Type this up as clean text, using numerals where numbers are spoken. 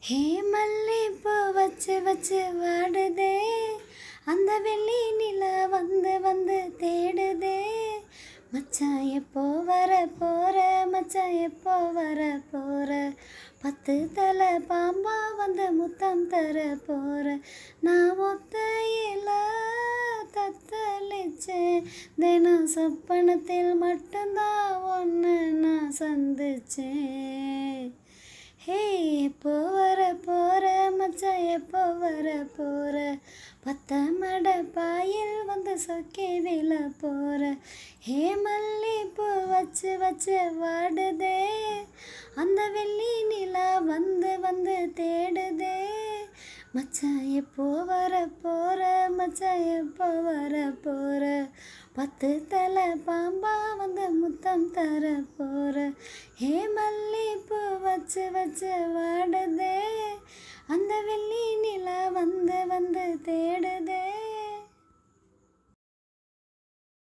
ஹே மல்லிப்பூ வச்சு வச்சு வாடுதே, அந்த வெள்ளி நிலா வந்து வந்து தேடுதே. மச்சான் எப்போ வர போற, மச்சான் எப்போ வர போற, 10 தலை பாம்பா வந்து முத்தம் தர போற. நான் ஒத்தையில தத்தளிச்சேன், தினம் சொப்பனத்தில் மட்டும்தான் ஒன்று நான் சந்திச்சேன். ஹே எப்போ வர போற, மச்சான் எப்போ வர போற, 10 மட பாயில் வந்து சொக்கி விழ போற. ஹே மல்லிப்பூ வச்சு வச்சு வாடுதே, அந்த வெள்ளி நிலா வந்து வந்து தேடுதே. மச்சான் எப்போ வர போற, மச்சான் எப்போ வர போற, 10 தலை பாம்பா வந்து முத்தம் தர போற. ஹே மல்லிப்பூ வச்சு வச்சு வாடுதே, அந்த வெள்ளி